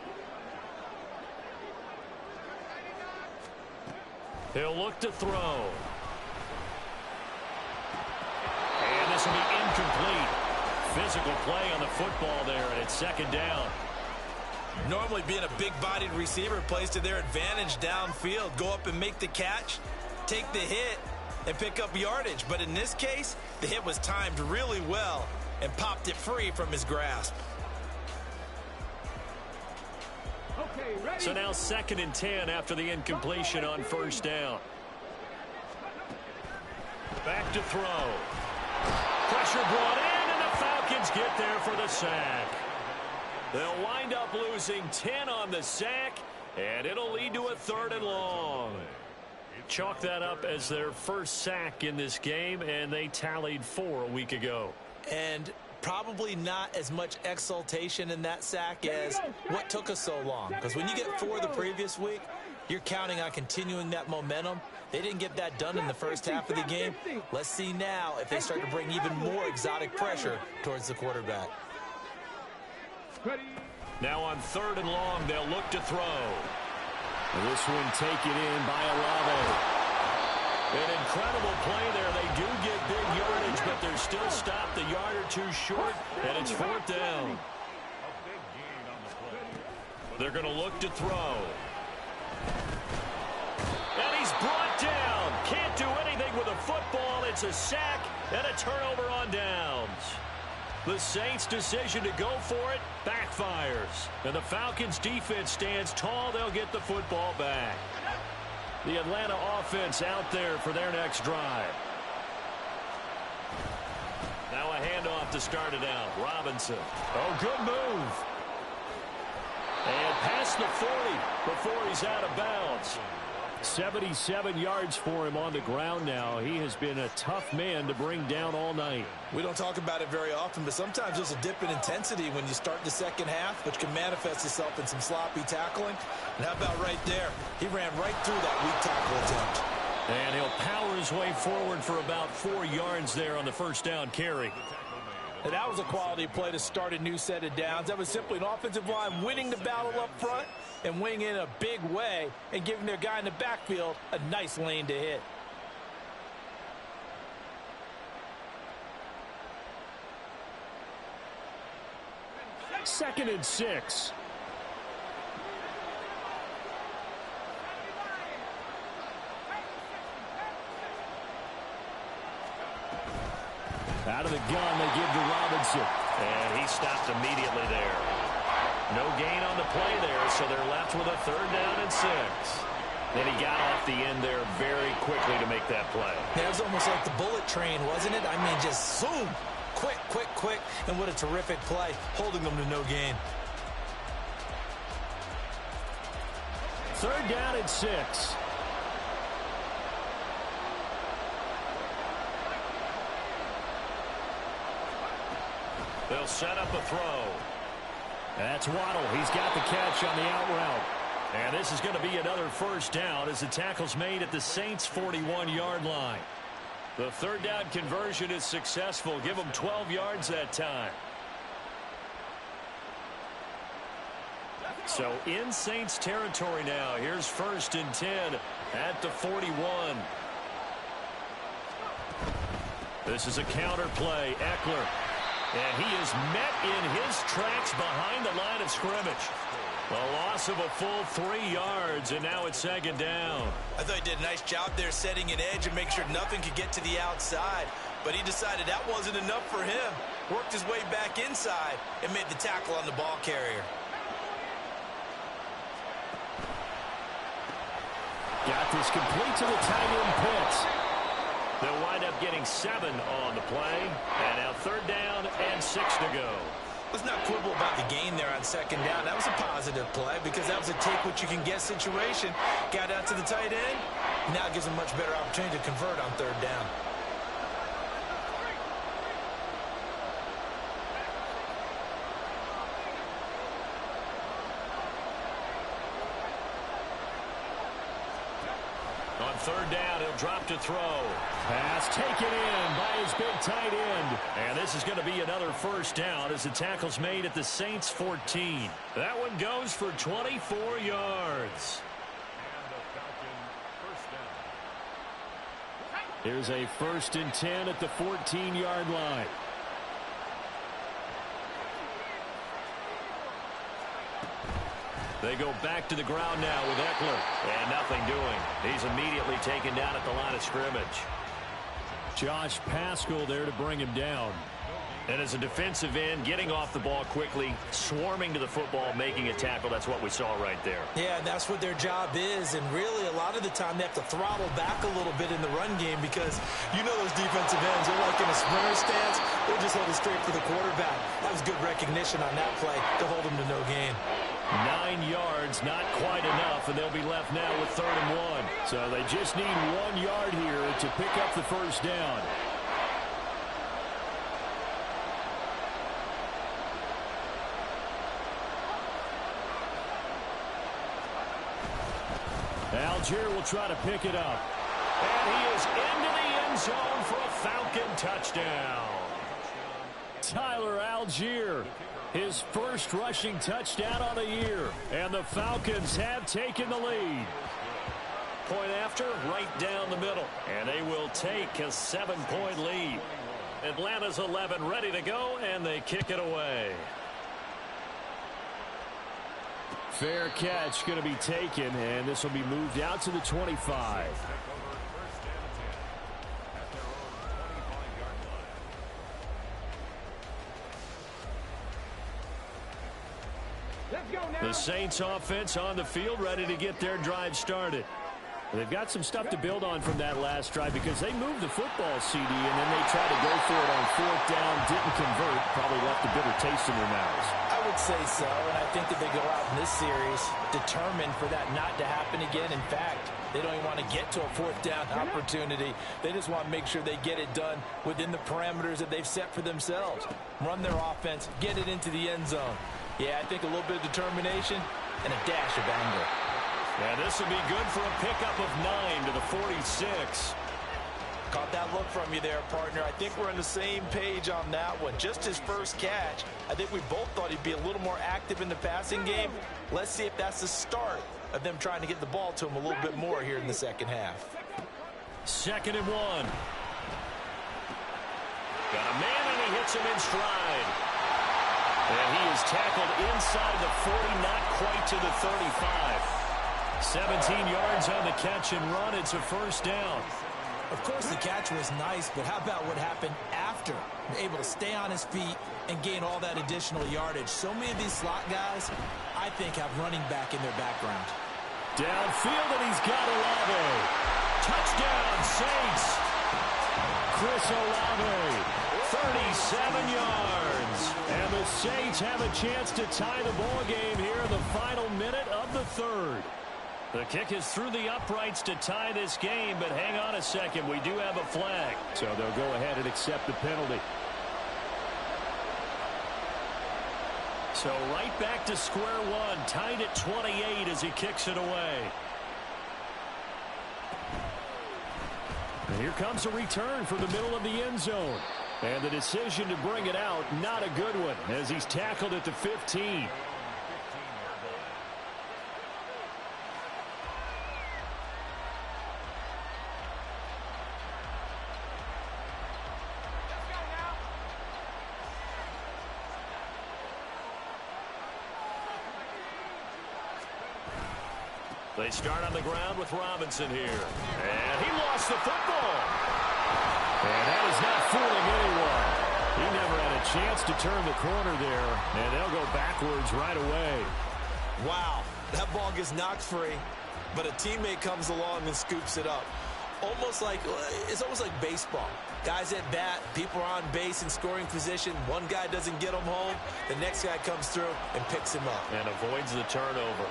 He'll look to throw. And this will be incomplete. Physical play on the football there, and it's 2nd down. Normally being a big-bodied receiver plays to their advantage downfield. Go up and make the catch, take the hit, and pick up yardage. But in this case, the hit was timed really well and popped it free from his grasp. Okay, ready? So now 2nd and 10 after the incompletion on 1st down. Back to throw. Pressure brought in, and the Falcons get there for the sack. They'll wind up losing 10 on the sack, and it'll lead to a 3rd and long. Chalk that up as their first sack in this game, and they tallied 4 a week ago. And probably not as much exultation in that sack as what took us so long. Because when you get 4 the previous week, you're counting on continuing that momentum. They didn't get that done in the first half of the game. Let's see now if they start to bring even more exotic pressure towards the quarterback. Now on 3rd and long, they'll look to throw. This one taken in by Olave. An incredible play there. They do get big yardage, but they're still stopped a yard or 2 short, and it's 4th down. They're going to look to throw. And he's brought down. Can't do anything with a football. It's a sack and a turnover on downs. The Saints' decision to go for it backfires. And the Falcons' defense stands tall. They'll get the football back. The Atlanta offense out there for their next drive. Now a handoff to start it out. Robinson. Oh, good move. And past the 40 before he's out of bounds. 77 yards for him on the ground now. He has been a tough man to bring down all night. We don't talk about it very often, but sometimes there's a dip in intensity when you start the second half, which can manifest itself in some sloppy tackling. And how about right there? He ran right through that weak tackle attempt. And he'll power his way forward for about 4 yards there on the first down carry. And that was a quality play to start a new set of downs. That was simply an offensive line winning the battle up front and winning in a big way and giving their guy in the backfield a nice lane to hit. Second and 6. Out of the gun, they give to Robinson. And he stopped immediately there. No gain on the play there, so they're left with a 3rd down and 6. Then he got off the end there very quickly to make that play. That was almost like the bullet train, wasn't it? I mean, just zoom. Quick, quick, quick. And what a terrific play, holding them to no gain. 3rd down and 6. They'll set up a throw. That's Waddle. He's got the catch on the out route. And this is going to be another first down as the tackle's made at the Saints' 41-yard line. The 3rd down conversion is successful. Give them 12 yards that time. So in Saints territory now. Here's 1st and 10 at the 41. This is a counter play. Eckler. And he is met in his tracks behind the line of scrimmage. A loss of a full 3 yards, and now it's second down. I thought he did a nice job there setting an edge and make sure nothing could get to the outside. But he decided that wasn't enough for him. Worked his way back inside and made the tackle on the ball carrier. Got this complete to the tight end Pitts. They'll wind up getting 7 on the play. And now third down and 6 to go. Let's not quibble about the gain there on second down. That was a positive play because that was a take-what-you-can-get situation. Got out to the tight end. Now it gives him a much better opportunity to convert on third down. On third down, he'll drop to throw. Pass taken in by his big tight end. And this is going to be another first down as the tackle's made at the Saints' 14. That one goes for 24 yards. And a Falcon first down. Here's a 1st and 10 at the 14-yard line. They go back to the ground now with Eckler. And nothing doing. He's immediately taken down at the line of scrimmage. Josh Paschal there to bring him down. And as a defensive end, getting off the ball quickly, swarming to the football, making a tackle, that's what we saw right there. Yeah, that's what their job is. And really, a lot of the time, they have to throttle back a little bit in the run game because you know those defensive ends, they're like in a sprinter stance. They're just headed straight for the quarterback. That was good recognition on that play to hold them to no gain. 9 yards, not quite enough, and they'll be left now with 3rd and 1. So they just need 1 yard here to pick up the first down. Algier will try to pick it up. And he is into the end zone for a Falcon touchdown. Tyler Algier, his first rushing touchdown on the year. And the Falcons have taken the lead. Point after, right down the middle. And they will take a 7-point lead. Atlanta's 11 ready to go, and they kick it away. Fair catch going to be taken, and this will be moved out to the 25. Let's go now. The Saints offense on the field, ready to get their drive started. They've got some stuff to build on from that last drive because they moved the football, CD, and then they tried to go for it on 4th down, didn't convert, probably left a bitter taste in their mouths. I would say so, and I think that they go out in this series determined for that not to happen again. In fact, they don't even want to get to a 4th down opportunity. They just want to make sure they get it done within the parameters that they've set for themselves. Run their offense, get it into the end zone. Yeah, I think a little bit of determination and a dash of anger. And this will be good for a pickup of 9 to the 46. Caught that look from you there, partner. I think we're on the same page on that one. Just his first catch. I think we both thought he'd be a little more active in the passing game. Let's see if that's the start of them trying to get the ball to him a little bit more here in the second half. 2nd and 1. Got a man, and he hits him in stride. And he is tackled inside the 40, not quite to the 35. 17 yards on the catch and run. It's a first down. Of course, the catch was nice, but how about what happened after? Able to stay on his feet and gain all that additional yardage. So many of these slot guys, I think, have running back in their background. Downfield, and he's got Olave. Touchdown, Saints. Chris Olave, 37 yards. And the Saints have a chance to tie the ball game here in the final minute of the 3rd. The kick is through the uprights to tie this game, but hang on a second. We do have a flag. So they'll go ahead and accept the penalty. So right back to square one, tied at 28 as he kicks it away. And here comes a return from the middle of the end zone. And the decision to bring it out, not a good one, as he's tackled at the 15. They start on the ground with Robinson here. And he lost the football. And that is not fooling anyone. He never had a chance to turn the corner there. And they'll go backwards right away. Wow, that ball gets knocked free, but a teammate comes along and scoops it up. It's almost like baseball. Guys at bat, people are on base in scoring position. One guy doesn't get him home. The next guy comes through and picks him up. And avoids the turnover.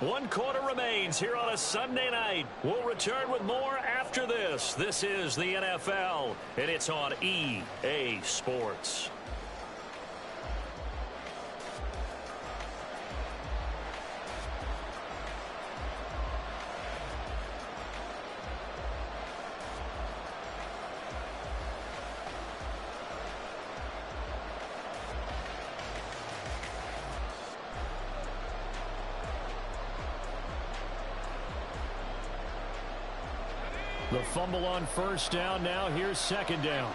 One quarter remains here on a Sunday night. We'll return with more after this. This is the NFL, and it's on EA Sports. The fumble on first down. Now here's second down.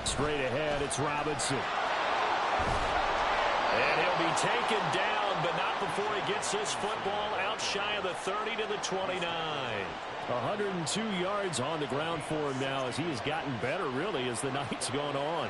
Straight ahead, it's Robinson. And he'll be taken down, but not before he gets this football out shy of the 30 to the 29. 102 yards on the ground for him now as he has gotten better, really, as the night's gone on.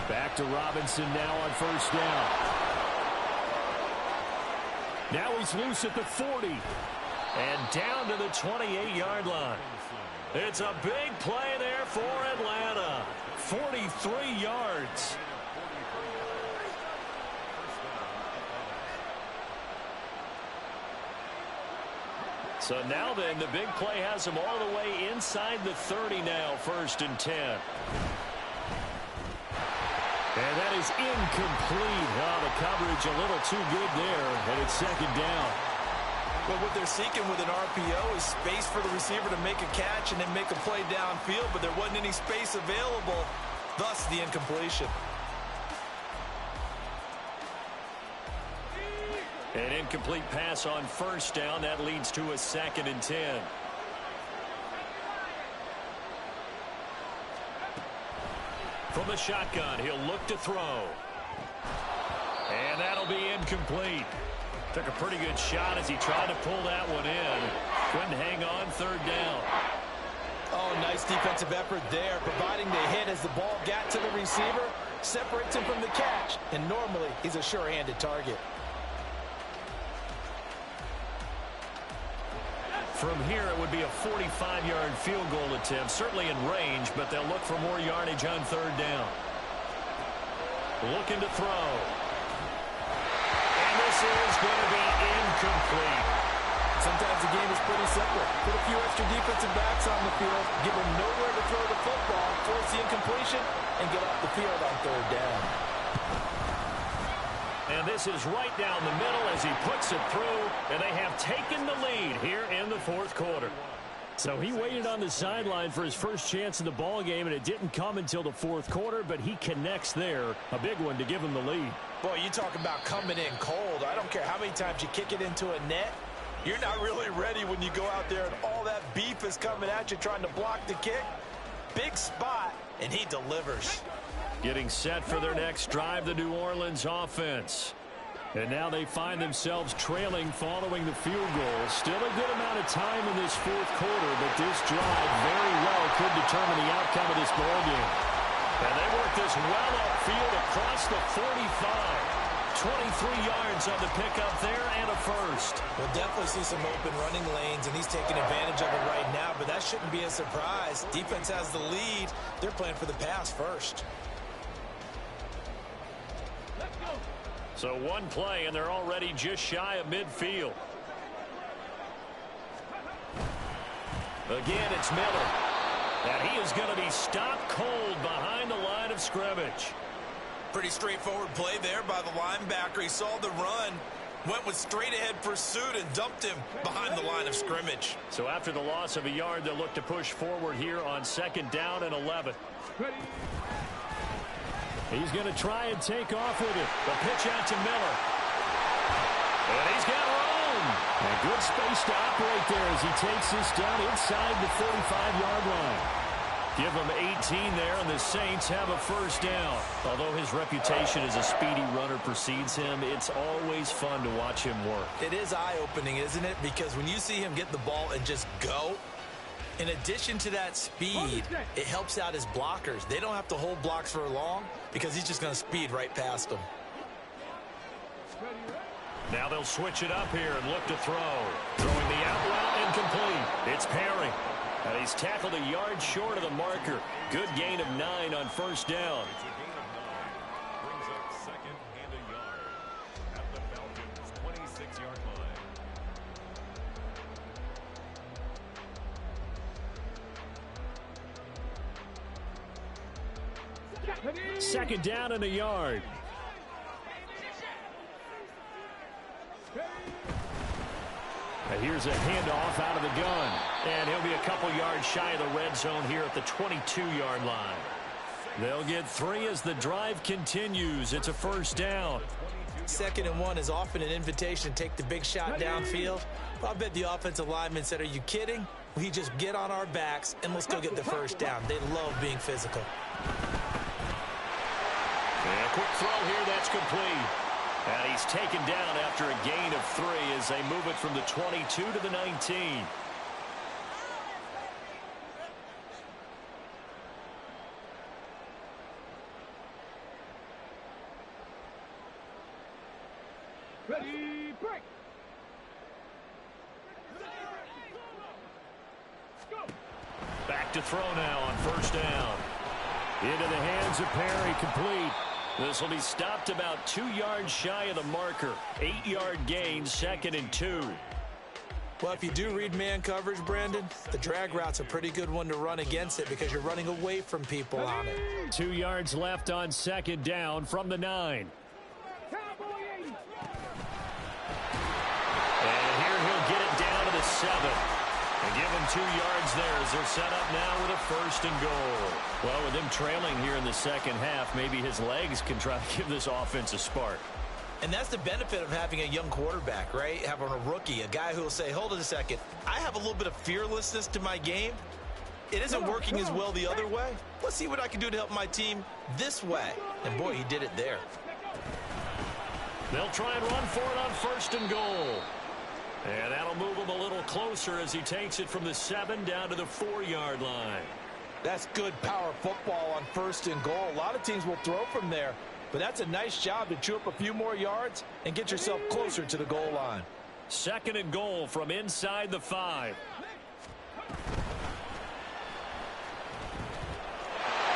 Back to Robinson now on first down. Now he's loose at the 40. And down to the 28-yard line. It's a big play there for Atlanta. 43 yards. So now then, the big play has him all the way inside the 30 now, 1st and 10. And that is incomplete. Oh, the coverage a little too good there, and it's second down. But what they're seeking with an RPO is space for the receiver to make a catch and then make a play downfield, but there wasn't any space available, thus the incompletion. An incomplete pass on first down. That leads to a 2nd and 10. From the shotgun, he'll look to throw. And that'll be incomplete. Took a pretty good shot as he tried to pull that one in. Couldn't hang on 3rd down. Oh, nice defensive effort there, providing the hit as the ball got to the receiver, separates him from the catch, and normally he's a sure-handed target. From here, it would be a 45-yard field goal attempt, certainly in range, but they'll look for more yardage on 3rd down. Looking to throw. And this is going to be incomplete. Sometimes the game is pretty simple. Put a few extra defensive backs on the field, give them nowhere to throw the football, force the incompletion, and get off the field on 3rd down. And this is right down the middle as he puts it through, and they have taken the lead here in the 4th quarter. So he waited on the sideline for his first chance in the ball game, and it didn't come until the 4th quarter, but he connects there. A big one to give him the lead. Boy, you talk about coming in cold. I don't care how many times you kick it into a net. You're not really ready when you go out there and all that beef is coming at you trying to block the kick. Big spot, and he delivers. Getting set for their next drive, the New Orleans offense. And now they find themselves trailing following the field goal. Still a good amount of time in this 4th quarter, but this drive very well could determine the outcome of this ball game. And they work this well upfield across the 45. 23 yards on the pickup there and a first. We'll definitely see some open running lanes, and he's taking advantage of it right now, but that shouldn't be a surprise. Defense has the lead. They're playing for the pass first. So one play, and they're already just shy of midfield. Again, it's Miller. And he is going to be stopped cold behind the line of scrimmage. Pretty straightforward play there by the linebacker. He saw the run, went with straight-ahead pursuit, and dumped him behind the line of scrimmage. So after the loss of a yard, they'll look to push forward here on 2nd down and 11. He's going to try and take off with it. The pitch out to Miller. And he's got room. And good space to operate there as he takes this down inside the 45-yard line. Give him 18 there, and the Saints have a first down. Although his reputation as a speedy runner precedes him, it's always fun to watch him work. It is eye-opening, isn't it? Because when you see him get the ball and just go, in addition to that speed, it helps out his blockers. They don't have to hold blocks for long because he's just going to speed right past them. Now they'll switch it up here and look to throw. Throwing the out route incomplete. It's Perry. And he's tackled a yard short of the marker. Good gain of 9 on first down. It's a gain of 9. Brings up 2nd and a yard at the Falcons' 26-yard line. 2nd down and a yard. And here's a handoff out of the gun. And he'll be a couple yards shy of the red zone here at the 22-yard line. They'll get 3 as the drive continues. It's a first down. 2nd and 1 is often an invitation to take the big shot downfield. I bet the offensive lineman said, are you kidding? We just get on our backs and let's go get the first down. They love being physical. And a quick throw here, that's complete. And he's taken down after a gain of 3 as they move it from the 22 to the 19. Ready, break. Go. Back to throw now on first down. Into the hands of Perry, complete. This will be stopped about 2 yards shy of the marker. 8-yard gain, 2nd and 2. Well, if you do read man coverage, Brandon, the drag route's a pretty good one to run against it because you're running away from people on it. 2 yards left on 2nd down from the 9. Cowboy 80. And here he'll get it down to the 7. And give him 2 yards there as they're set up now with a 1st and goal. Well, with him trailing here in the second half, maybe his legs can try to give this offense a spark. And that's the benefit of having a young quarterback, right? Having a rookie, a guy who will say, hold it a second, I have a little bit of fearlessness to my game. It isn't working as well the other way. Let's see what I can do to help my team this way. And boy, he did it there. They'll try and run for it on 1st and goal. And that'll move him a little closer as he takes it from the 7 down to the 4-yard line. That's good power football on 1st and goal. A lot of teams will throw from there, but that's a nice job to chew up a few more yards and get yourself closer to the goal line. 2nd and goal from inside the 5.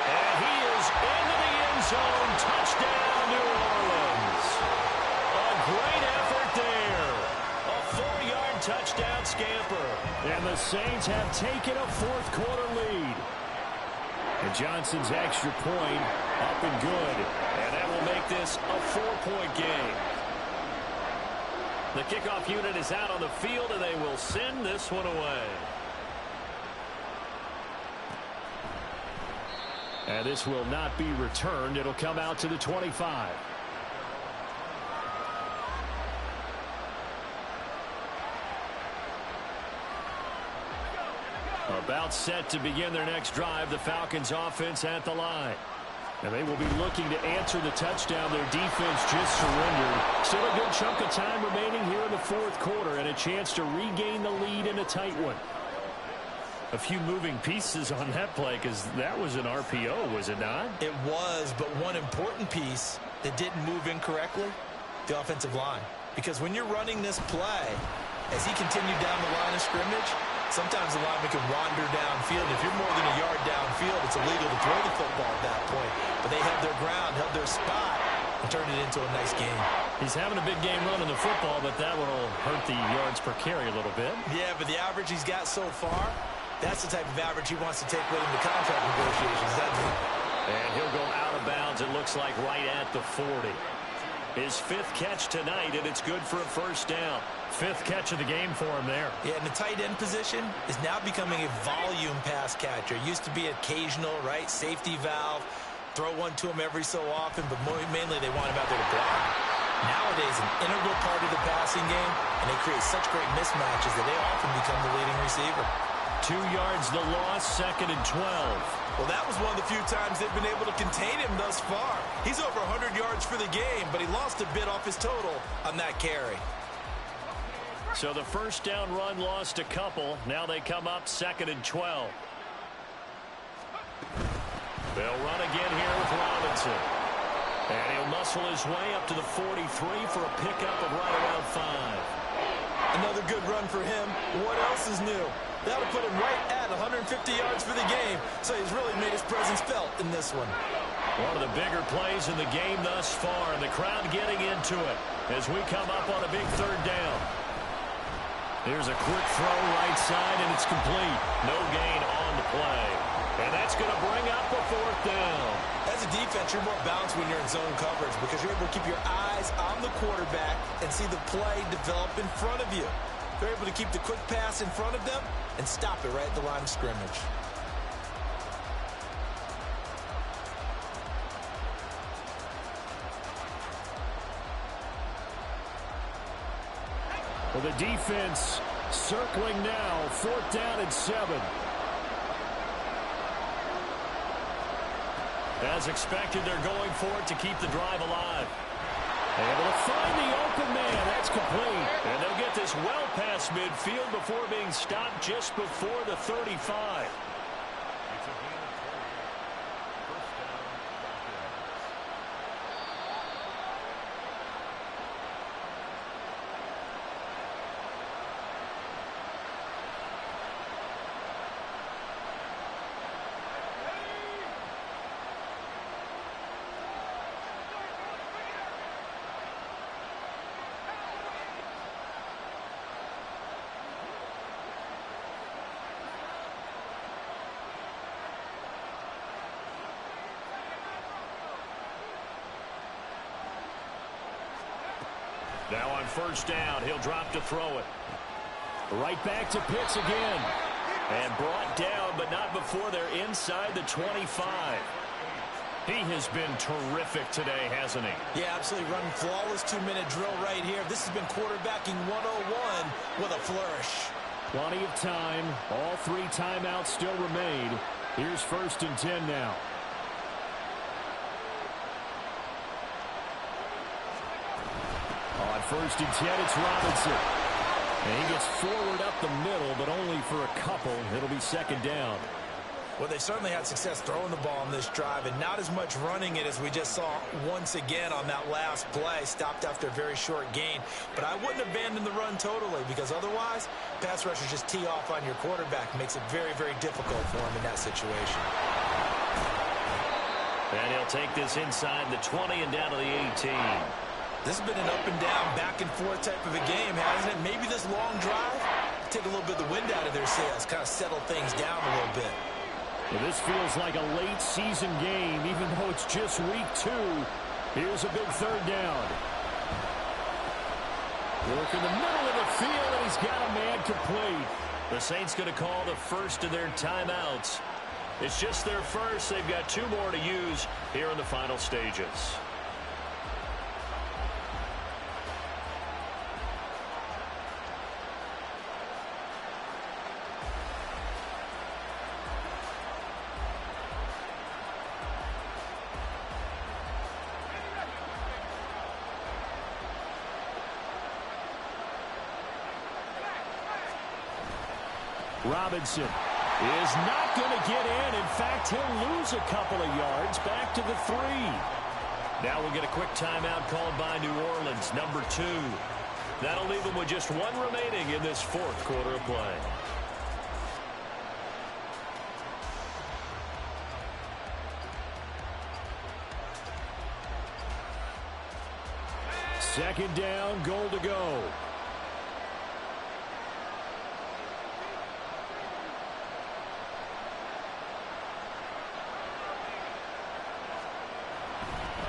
And he is into the end zone. Touchdown, New Orleans. A great effort there. A 4-yard touchdown scamper. And the Saints have taken a 4th quarter lead. And Johnson's extra point up and good. And that will make this a 4-point game. The kickoff unit is out on the field, and they will send this one away. And this will not be returned. It'll come out to the 25. About set to begin their next drive, the Falcons offense at the line. And they will be looking to answer the touchdown their defense just surrendered. Still a good chunk of time remaining here in the 4th quarter and a chance to regain the lead in a tight one. A few moving pieces on that play because that was an RPO, was it not? It was, but one important piece that didn't move incorrectly, the offensive line. Because when you're running this play, as he continued down the line of scrimmage, sometimes the lineman can wander downfield. If you're more than a yard downfield, it's illegal to throw the football at that point. But they held their ground, held their spot, and turned it into a nice game. He's having a big game running the football, but that one will hurt the yards per carry a little bit. Yeah, but the average he's got so far, That's the type of average he wants to take with him to contract negotiations, doesn't he? And he'll go out of bounds, it looks like, right at the 40. His 5th catch tonight, and it's good for a first down. 5th catch of the game for him there. Yeah, and the tight end position is now becoming a volume pass catcher. Used to be occasional, right? Safety valve. Throw one to him every so often, but mainly they want him out there to block. Nowadays, an integral part of the passing game, and they create such great mismatches that they often become the leading receiver. 2 yards the loss, 2nd and 12. Well, that was one of the few times they've been able to contain him thus far. He's over 100 yards for the game, but he lost a bit off his total on that carry. So the first down run lost a couple. Now they come up 2nd and 12. They'll run again here with Robinson. And he'll muscle his way up to the 43 for a pickup of right around 5. Another good run for him. What else is new? That'll put him right at 150 yards for the game, so he's really made his presence felt in this one. One of the bigger plays in the game thus far, and the crowd getting into it as we come up on a big 3rd down. Here's a quick throw right side, and it's complete. No gain on the play. And that's going to bring up a 4th down. As a defense, you're more balanced when you're in zone coverage because you're able to keep your eyes on the quarterback and see the play develop in front of you. They're able to keep the quick pass in front of them and stop it right at the line of scrimmage. Well, the defense circling now, 4th down and 7. As expected, they're going for it to keep the drive alive. Able to find the open man. That's complete. And they'll get this well past midfield before being stopped just before the 35. It's a gain of 20. First down, Now on first down, he'll drop to throw it. Right back to Pitts again. And brought down, but not before they're inside the 25. He has been terrific today, hasn't he? Yeah, absolutely. Running flawless 2-minute drill right here. This has been quarterbacking 101 with a flourish. Plenty of time. All 3 timeouts still remain. Here's 1st and 10 now. On 1st and 10, it's Robinson. And he gets forward up the middle, but only for a couple. It'll be 2nd down. Well, they certainly had success throwing the ball on this drive and not as much running it as we just saw once again on that last play. Stopped after a very short gain. But I wouldn't abandon the run totally because otherwise, pass rushers just tee off on your quarterback. Makes it very, very difficult for him in that situation. And he'll take this inside the 20 and down to the 18. This has been an up and down, back and forth type of a game, hasn't it? Maybe this long drive, take a little bit of the wind out of their sails, kind of settle things down a little bit. Well, this feels like a late season game, even though it's just week 2. Here's a big 3rd down. Work in the middle of the field, and he's got a man complete. The Saints going to call the first of their timeouts. It's just their first. They've got 2 more to use here in the final stages. Robinson is not going to get in. In fact, he'll lose a couple of yards back to the 3. Now we'll get a quick timeout called by New Orleans, number 2. That'll leave them with just 1 remaining in this 4th quarter of play. Second down, goal to go.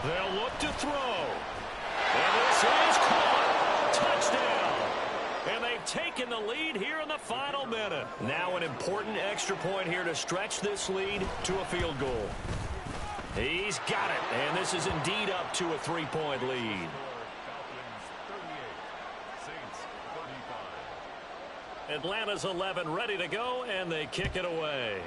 They'll look to throw. And this is caught. Touchdown. And they've taken the lead here in the final minute. Now an important extra point here to stretch this lead to a field goal. He's got it. And this is indeed up to a 3-point lead. Atlanta's 11 ready to go, and they kick it away.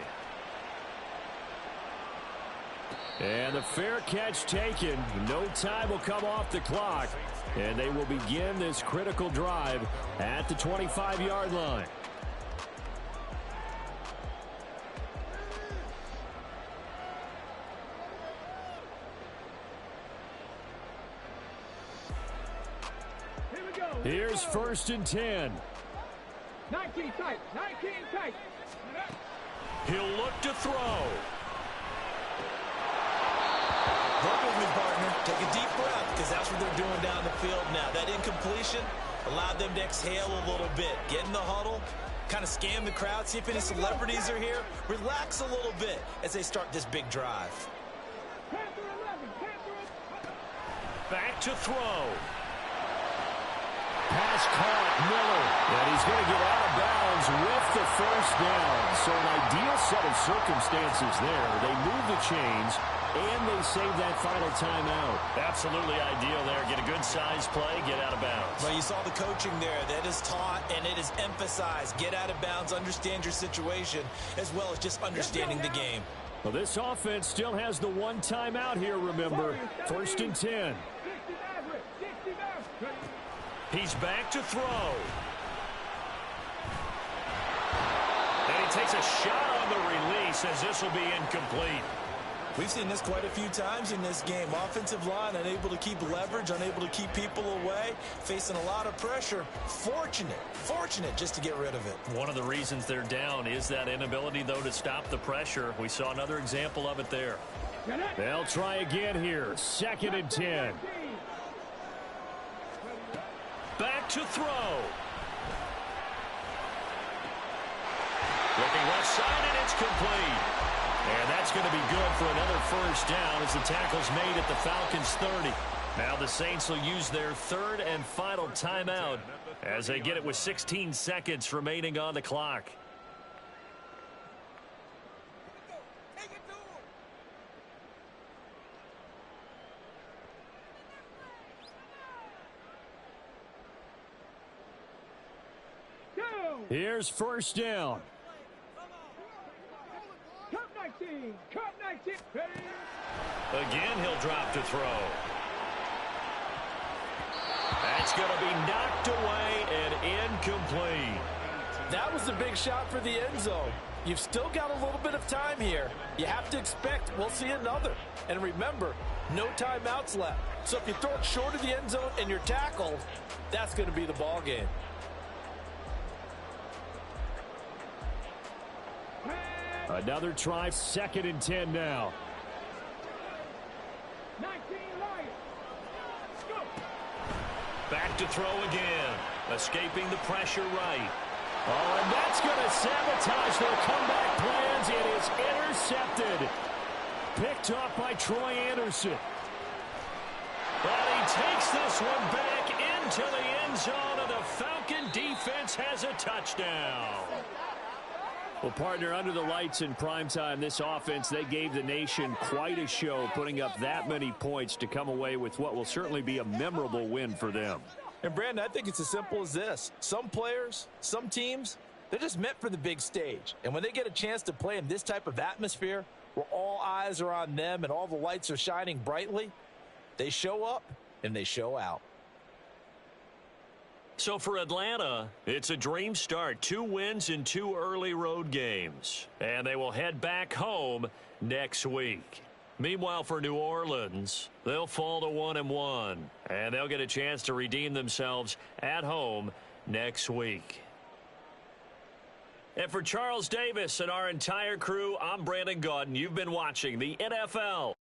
And the fair catch taken. No time will come off the clock. And they will begin this critical drive at the 25-yard line. Here we go. Here's 1st and 10. 19 tight. 19 tight. He'll look to throw. Work with me, partner. Take a deep breath, because that's what they're doing down the field now. That incompletion allowed them to exhale a little bit. Get in the huddle, kind of scan the crowd, see if any celebrities are here. Relax a little bit as they start this big drive. Panther 11. Panther. Back to throw. Pass caught, Miller. And he's going to get out of bounds with the 1st down. So an ideal set of circumstances there. They move the chains, and they save that final timeout. Absolutely ideal there. Get a good-sized play, get out of bounds. Well, you saw the coaching there. That is taught, and it is emphasized. Get out of bounds, understand your situation, as well as just understanding the game. Well, this offense still has the one timeout here, remember. 1st and 10. 60 average. 60 average. He's back to throw. And he takes a shot on the release as this will be incomplete. We've seen this quite a few times in this game. Offensive line unable to keep leverage, unable to keep people away, facing a lot of pressure. Fortunate just to get rid of it. One of the reasons they're down is that inability, though, to stop the pressure. We saw another example of it there. They'll try again here. 2nd and 10. Back to throw. Looking left side, and it's complete. And that's going to be good for another 1st down as the tackle's made at the Falcons' 30. Now the Saints will use their 3rd and final timeout as they get it with 16 seconds remaining on the clock. Here's 1st down. Cup 19. Cup 19. Again, he'll drop to throw. That's going to be knocked away and incomplete. That was a big shot for the end zone. You've still got a little bit of time here. You have to expect we'll see another. And remember, no timeouts left. So if you throw it short of the end zone and you're tackled, that's going to be the ball game. Another try, 2nd and 10 now. 19 Lions. Go. Back to throw again. Escaping the pressure right. Oh, and that's going to sabotage their comeback plans. It is intercepted. Picked off by Troy Anderson. But he takes this one back into the end zone, and the Falcon defense has a touchdown. Well, partner, under the lights in primetime, this offense, they gave the nation quite a show, putting up that many points to come away with what will certainly be a memorable win for them. And, Brandon, I think it's as simple as this. Some players, some teams, they're just meant for the big stage. And when they get a chance to play in this type of atmosphere where all eyes are on them and all the lights are shining brightly, they show up and they show out. So for Atlanta, it's a dream start. 2 wins in 2 early road games. And they will head back home next week. Meanwhile, for New Orleans, they'll fall to 1-1. And they'll get a chance to redeem themselves at home next week. And for Charles Davis and our entire crew, I'm Brandon Gaudin. You've been watching the NFL